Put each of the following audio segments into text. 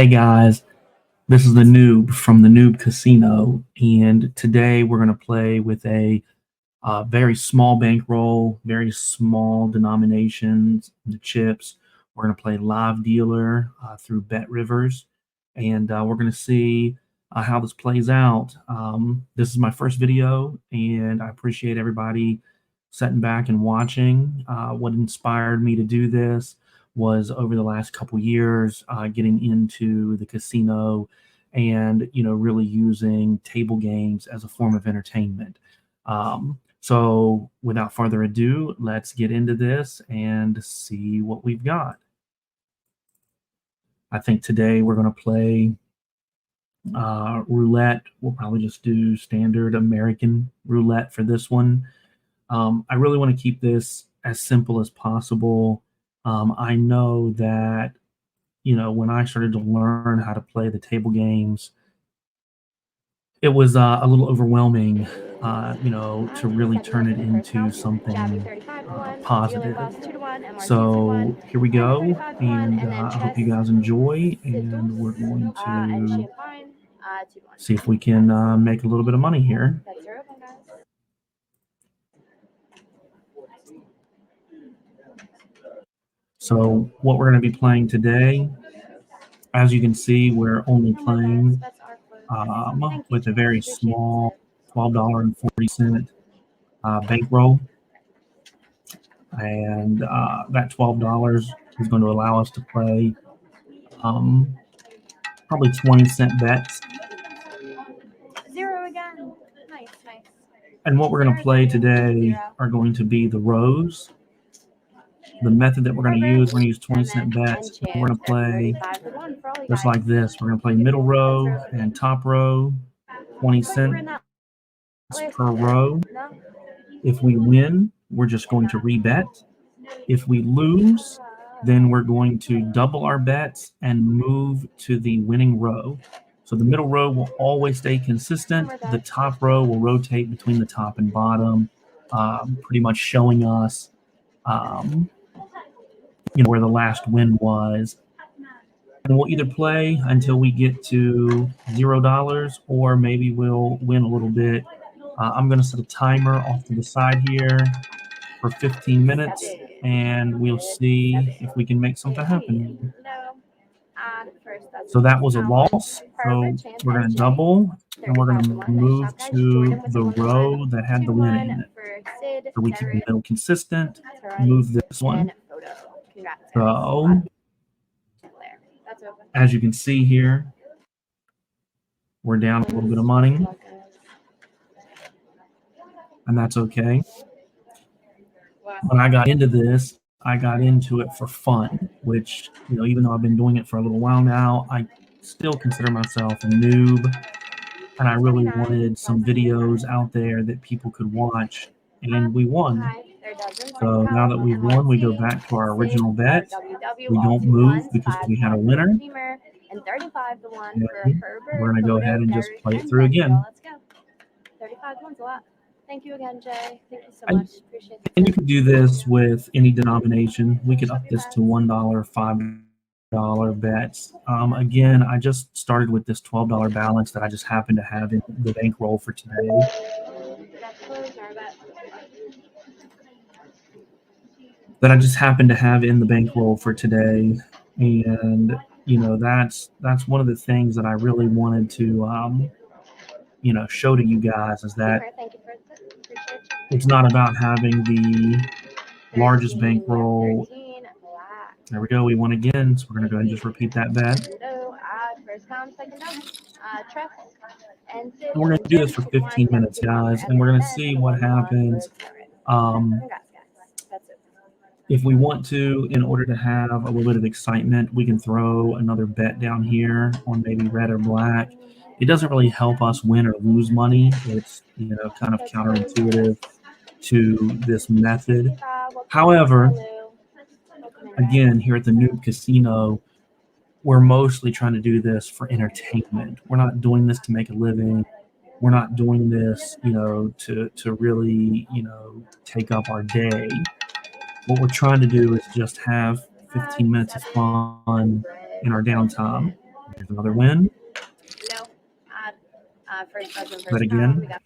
Hey guys, this is the Noob from the Noob Casino, and today we're going to play with a very small bankroll, very small denominations, the chips. We're going to play live dealer through Bet Rivers, and we're going to see how this plays out. This is my first video, and I appreciate everybody sitting back and watching. What inspired me to do this was over the last couple years getting into the casino and really using table games as a form of entertainment. So without further ado, let's get into this and see what we've got. I think today we're going to play roulette. We'll probably just do standard American roulette for this one. I really want to keep this as simple as possible. I know that, when I started to learn how to play the table games, it was a little overwhelming, to really turn it into something positive. So here we go, and I hope you guys enjoy, and we're going to see if we can make a little bit of money here. So what we're going to be playing today, as you can see, we're only playing with a very small $12.40 bankroll. And that $12 is going to allow us to play probably 20-cent bets. Zero again. Nice. And what we're going to play today are going to be the rows. The method that we're going to use 20-cent bets. And we're going to play just like this. We're going to play middle row and top row, 20 cents per row. If we win, we're just going to rebet. If we lose, then we're going to double our bets and move to the winning row. So the middle row will always stay consistent. The top row will rotate between the top and bottom, pretty much showing us, where the last win was. And we'll either play until we get to $0, or maybe we'll win a little bit. I'm going to set a timer off to the side here for 15 minutes, and we'll see if we can make something happen. So that was a loss. So we're going to double, and we're going to move to the row that had the win in it. So we keep the middle consistent, move this one. So as you can see here, we're down a little bit of money, and that's okay. When I got into this, I got into it for fun, which, even though I've been doing it for a little while now, I still consider myself a noob, and I really wanted some videos out there that people could watch, and we won. So now that we've won, we go back to our original bet. We don't move because we had a winner. And we're going to go ahead and just play it through again. 35 one's a lot. Thank you again, Jay. Thank you so much. Appreciate it. And you can do this with any denomination. We could up this to $1, $5 bets. Again, I just started with this $12 balance that I just happened to have in the bankroll for today. And that's one of the things that I really wanted to show to you guys, is that it's not about having the largest bankroll. There we go. We won again. So we're going to go ahead and just repeat that bet. And we're going to do this for 15 minutes, guys, and we're going to see what happens. If we want to, in order to have a little bit of excitement, we can throw another bet down here on maybe red or black. It doesn't really help us win or lose money. It's, kind of counterintuitive to this method. However, again, here at the Noob Casino, we're mostly trying to do this for entertainment. We're not doing this to make a living. We're not doing this, to really, take up our day. What we're trying to do is just have 15 minutes of fun in our downtime. Here's another win. No. First dozen Bet first again. round. We got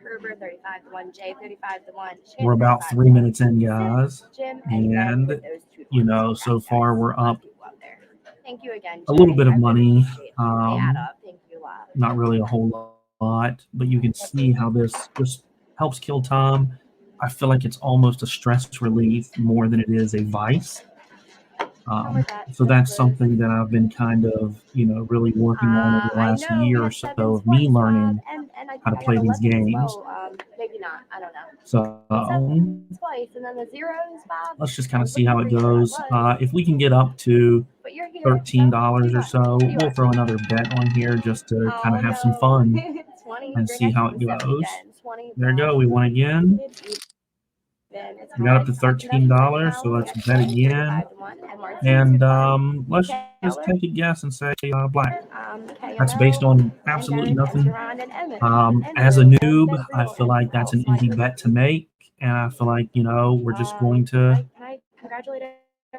Herbert 35 to 1, Jay 35 to 1. We're about 3 minutes in, guys. Jim, And, those two you points. know, so far we're up Thank you again, Jay. a little bit of I really money. appreciate you. They add up. Thank you a lot. Not really a whole lot, but you can see how this just helps kill time. I feel like it's almost a stress relief more than it is a vice. So that's something that I've been kind of, you know, really working on over the last year or so of me learning how to play these games. Maybe not. I don't know. So Twice, and then the zeros, Bob. let's just kind of see how it goes. If we can get up to $13 or so, we'll throw another bet on here just to kind of have some fun and see how it goes. There you go. We won again. We got up to $13, so let's bet again. And let's just take a guess and say black. That's based on absolutely nothing. As a noob, I feel like that's an easy bet to make. And I feel like, you know, we're just going to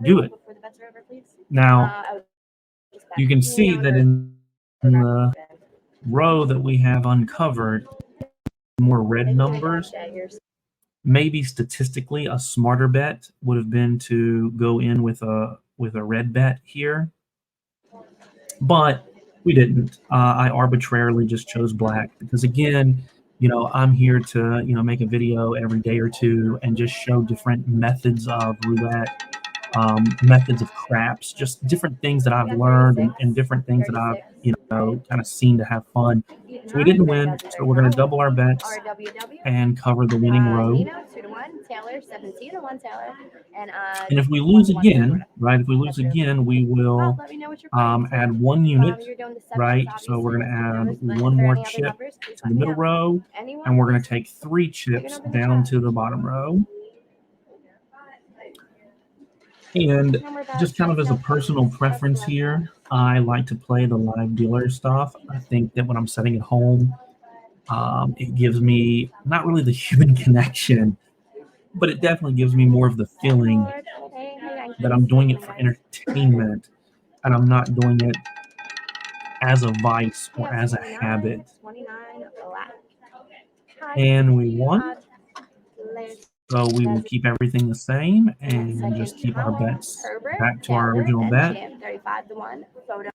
do it. Now, you can see that in the row that we have uncovered, more red numbers. Maybe statistically, a smarter bet would have been to go in with a red bet here, but we didn't. I arbitrarily just chose black because, again, you know, I'm here to, you know, make a video every day or two and just show different methods of roulette, methods of craps, just different things that I've learned and different things that I've, you know, kind of seen to have fun. So we didn't win, so we're going to double our bets and cover the winning row. And if we lose again, right, if we lose again, we will add 1 unit, right? So we're going to add 1 more chip to the middle row, and we're going to take 3 chips down to the bottom row. And just kind of as a personal preference here, I like to play the live dealer stuff. I think that when I'm sitting at home, it gives me not really the human connection, but it definitely gives me more of the feeling that I'm doing it for entertainment and I'm not doing it as a vice or as a habit. And we won. So we will keep everything the same and just keep our bets back to our original bet. 35 to 1, photo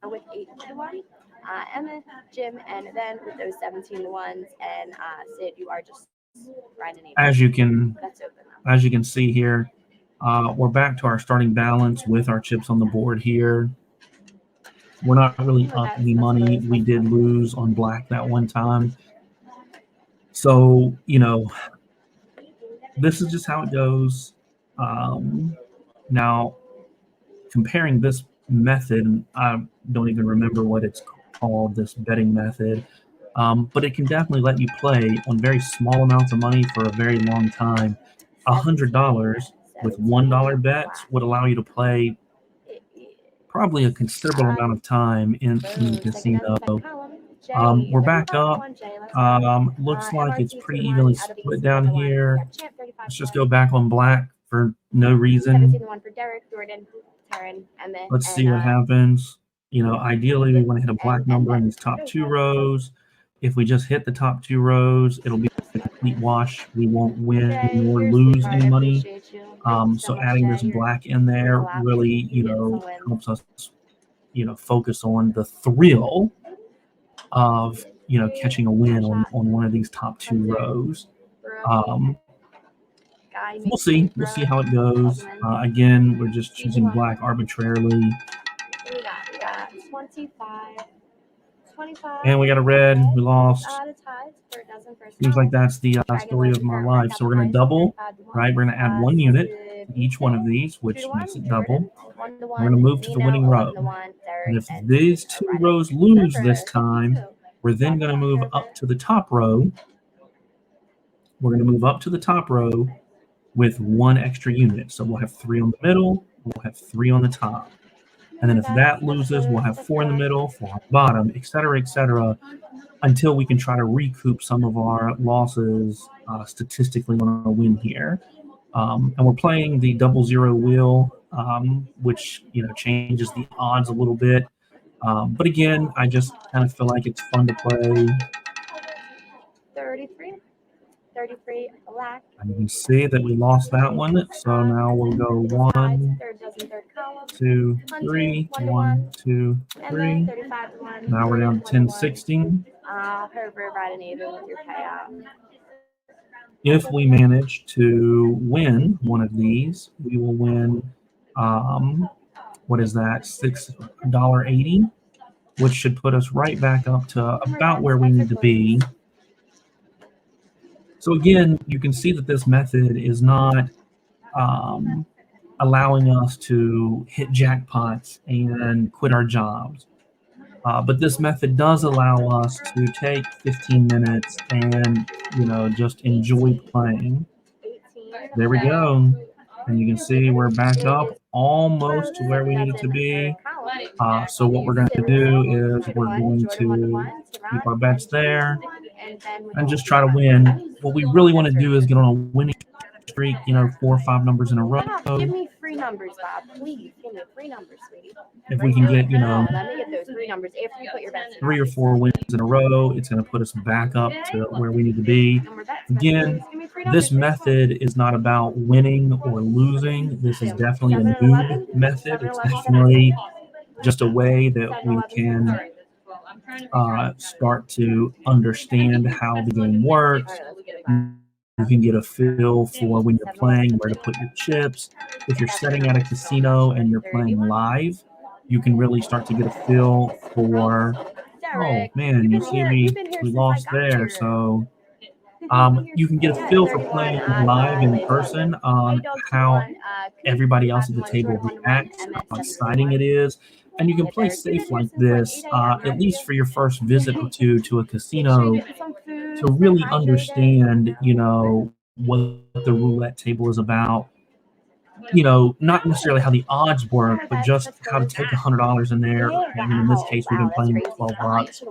with 8 to 1, Emma, Jim, and then with those 17 to 1s, and Sid, you are just riding it. As you can see here, we're back to our starting balance with our chips on the board here. We're not really up any money. We did lose on black that one time. So, you know, this is just how it goes. Now, comparing this method, I don't even remember what it's called, this betting method, but it can definitely let you play on very small amounts of money for a very long time. $100 with $1 bets would allow you to play probably a considerable amount of time in the casino. We're back up. Looks like it's pretty evenly split down here. Let's just go back on black for no reason. Let's see what happens. You know, ideally we want to hit a black number in these top 2 rows. If we just hit the top 2 rows, it'll be a complete wash. We won't win nor lose any money. So adding this black in there really, you know, helps us, you know, focus on the thrill of, you know, catching a win on one of these top 2 rows. We'll see how it goes. Again, we're just choosing black arbitrarily. And we got a red. We lost. Seems like that's the story of my life. So we're going to double, right? We're going to add 1 unit to each one of these, which makes it double. We're going to move to the winning row. And if these 2 rows lose this time, we're then going to move up to the top row. We're going to move up to the top row with 1 extra unit. So we'll have 3 on the middle, we'll have 3 on the top. And then if that loses, we'll have 4 in the middle, 4 on the bottom, et cetera, until we can try to recoup some of our losses statistically on a win here. And we're playing the 00 wheel, which, you know, changes the odds a little bit. But again, I just kind of feel like it's fun to play. 33. 33 black. And you can see that we lost that one. So now we'll go 1, Third dozen, third column. 2, 3, 1, 2, 3. 35 to 1. Now we're down to 10, 16. Herbert right and even with your payout. If we manage to win one of these, we will win, what is that, $6.80, which should put us right back up to about where we need to be. So again, you can see that this method is not allowing us to hit jackpots and quit our jobs. But this method does allow us to take 15 minutes and, just enjoy playing. There we go. And you can see we're back up almost to where we needed to be. So what we're going to do is we're going to keep our bets there and just try to win. What we really want to do is get on a winning streak, 4 or 5 numbers in a row. Give me 3 numbers, Bob. Please give me 3 numbers, sweetie. If we can get, let me get those 3 numbers after you put your bets in. 3 or 4 wins in a row, it's going to put us back up to where we need to be. Again, this method is not about winning or losing. This is definitely a noob method. It's definitely just a way that we can start to understand how the game works. You can get a feel for when you're playing, where to put your chips. If you're setting at a casino and you're playing live, you can really start to get a feel for, oh man, you see we lost there. So you can get a feel for playing live in person on how everybody else at the table reacts, how exciting it is. And you can play safe like this, at least for your first visit or two to a casino, to really understand, what the roulette table is about. Not necessarily how the odds work, but just how to take $100 in there. And in this case, we've been playing with $12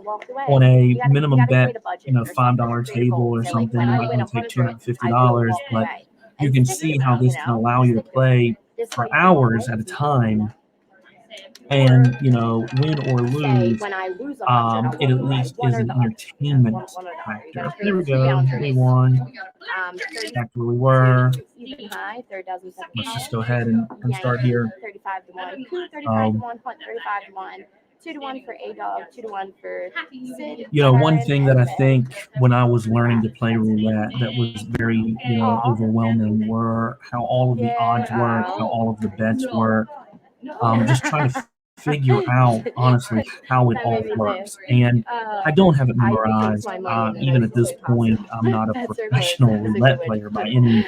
on a minimum bet, $5 table or something. You might want to take $250, but you can see how this can allow you to play for hours at a time. And win or lose, it at least is an entertainment factor. There we go. We won. Back to where we were. Let's just go ahead and start here. 35 to 1. 35 to 1. 35 to 1. 2 to 1 for A Dog. 2 to 1 for Sid. One thing that I think when I was learning to play roulette that was very overwhelming were how all of the odds work, how all of the bets work. Just trying to figure out honestly how it all works, and I don't have it memorized. Even at this point, I'm not a professional roulette player by any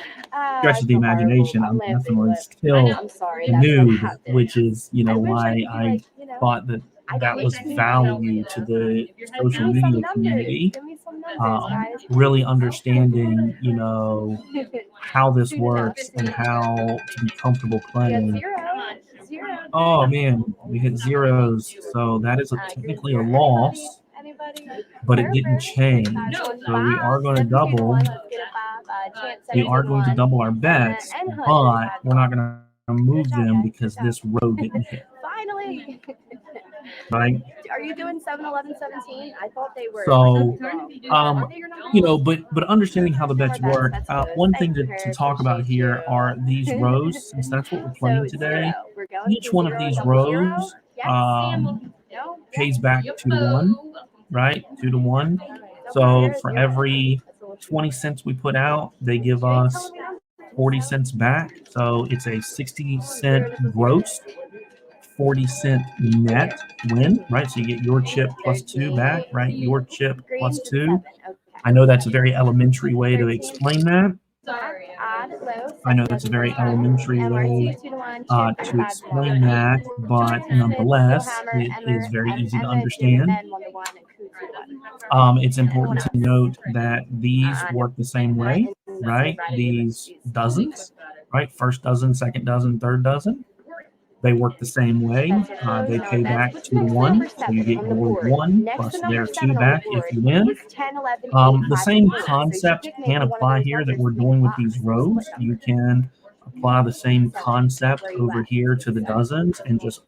stretch of the imagination. I'm definitely still a noob, which is why I thought that was value to the social media community. Really understanding how this works and how to be comfortable playing. Oh man, we hit zeros, so that is technically a loss, but it didn't change. So we are going to double. We are going to double our bets, but we're not going to move them because this row didn't hit. Finally. Right? Are you doing 7, 11, 17? I thought they were. So, but understanding how the bets work. One thing to talk about here are these rows, since that's what we're playing today. Each one of these rows pays back 2 to 1, right? 2 to 1. So for every 20 cents we put out, they give us 40 cents back. So it's a 60-cent gross, 40-cent net win, right? So you get your chip plus 2 back, right? Your chip plus 2. I know that's a very elementary way to explain that. I know that's a very elementary way to explain that, but nonetheless, it is very easy to understand. It's important to note that these work the same way, right? These dozens, right? First dozen, second dozen, third dozen. They work the same way. They pay back 2 to 1, so you get your 1 plus their 2 back if you win. The same concept can apply here that we're doing with these rows. You can apply the same concept over here to the dozens and just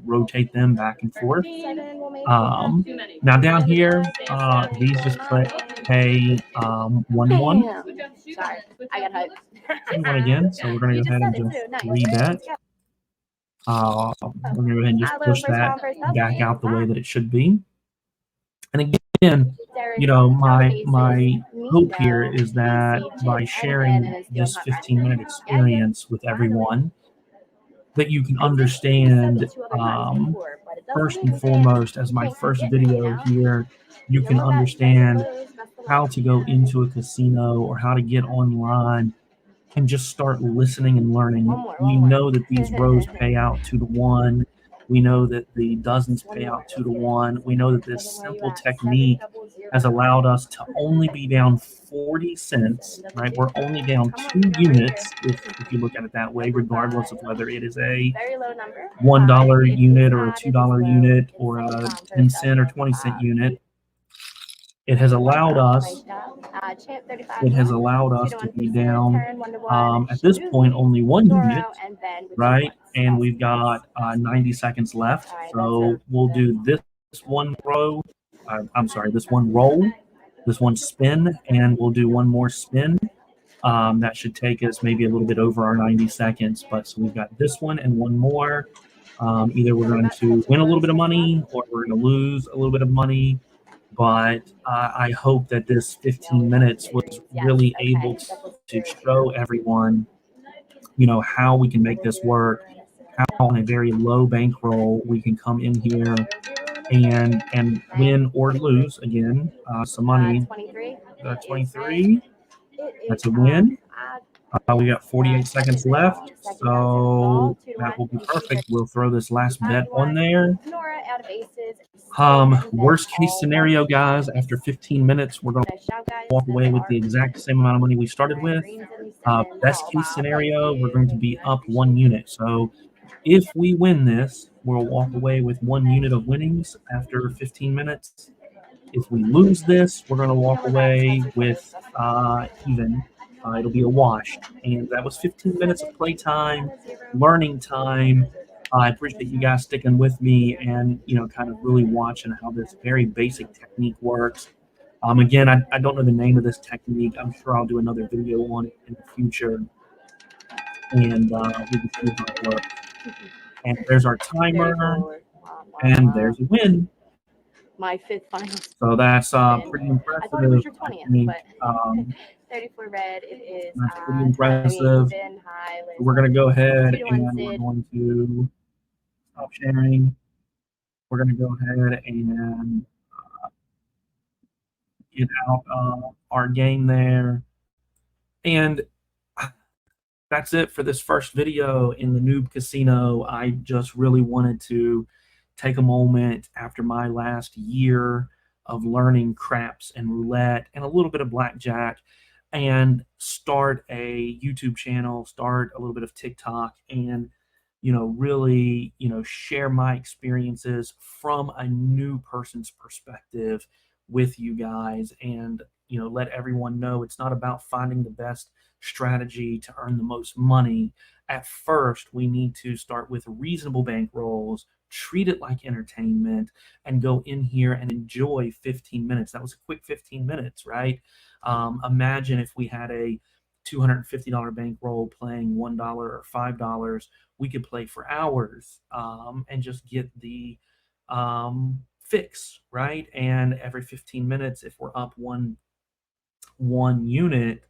rotate them back and forth. 7 will make Now down here, these just pay 1-1. Bam! Sorry, I got hyped. And one again, so we're gonna You go ahead said and it just too. Nice. rebet. We're gonna go ahead and just push that back out the way that it should be. And again, you know, my hope here is that by sharing this 15-minute experience with everyone, that you can understand, first and foremost, as my first video here, you can understand how to go into a casino or how to get online and just start listening and learning. We know that these rows pay out 2-1. We know that the dozens pay out 2-1. We know that this simple technique has allowed us to only be down 40 cents, right? We're only down 2 units if you look at it that way, regardless of whether it is a $1 unit or a $2 unit or a 10 cent or 20 cent unit. It has allowed us to be down at this point only 1 unit, right? And we've got 90 seconds left. So we'll do this one row. This one roll, this one spin, and we'll do one more spin. That should take us maybe a little bit over our 90 seconds. But so we've got this one and one more. Either we're going to win a little bit of money or we're going to lose a little bit of money. But I hope that this 15 minutes was really able to show everyone, you know, how we can make this work, how on a very low bankroll we can come in here and win or lose, again, some money. 23, that's a win. We got 48 seconds left, so that will be perfect. We'll throw this last bet on there. Worst case scenario, guys, after 15 minutes, we're going to walk away with the exact same amount of money we started with. Best case scenario, we're going to be up 1 unit. So if we win this, we'll walk away with 1 unit of winnings after 15 minutes. If we lose this, we're going to walk away with even. It'll be a wash. And that was 15 minutes of playtime, learning time. I appreciate you guys sticking with me and, you know, kind of really watching how this very basic technique works. Again, I don't know the name of this technique. I'm sure I'll do another video on it in the future. And we can see how it works. And there's our timer. And there's a win. My 5th final. So that's pretty impressive. I thought it was your 20th, but 34 red. It is. That's pretty impressive. We're going to go ahead and we're going to stop sharing. We're going to go ahead and get out our game there. And that's it for this first video in the Noob Casino. I just really wanted to take a moment after my last year of learning craps and roulette and a little bit of blackjack and start a YouTube channel, start a little bit of TikTok, and, you know, really, you know, share my experiences from a new person's perspective with you guys and, you know, let everyone know it's not about finding the best strategy to earn the most money. At first, we need to start with reasonable bankrolls, treat it like entertainment, and go in here and enjoy 15 minutes. That was a quick 15 minutes, right? Imagine if we had a $250 bankroll playing $1 or $5, we could play for hours and just get the fix, right? And every 15 minutes, if we're up one unit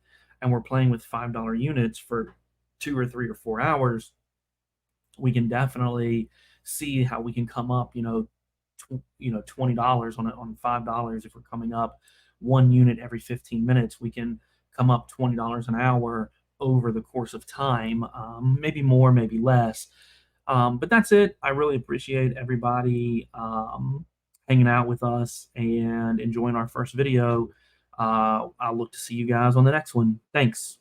and we're playing with $5 units for 2 or 3 or 4 hours, we can definitely see how we can come up, $20 on $5. If we're coming up 1 unit every 15 minutes, we can come up $20 an hour over the course of time, maybe more, maybe less. But that's it. I really appreciate everybody hanging out with us and enjoying our first video. I'll look to see you guys on the next one. Thanks.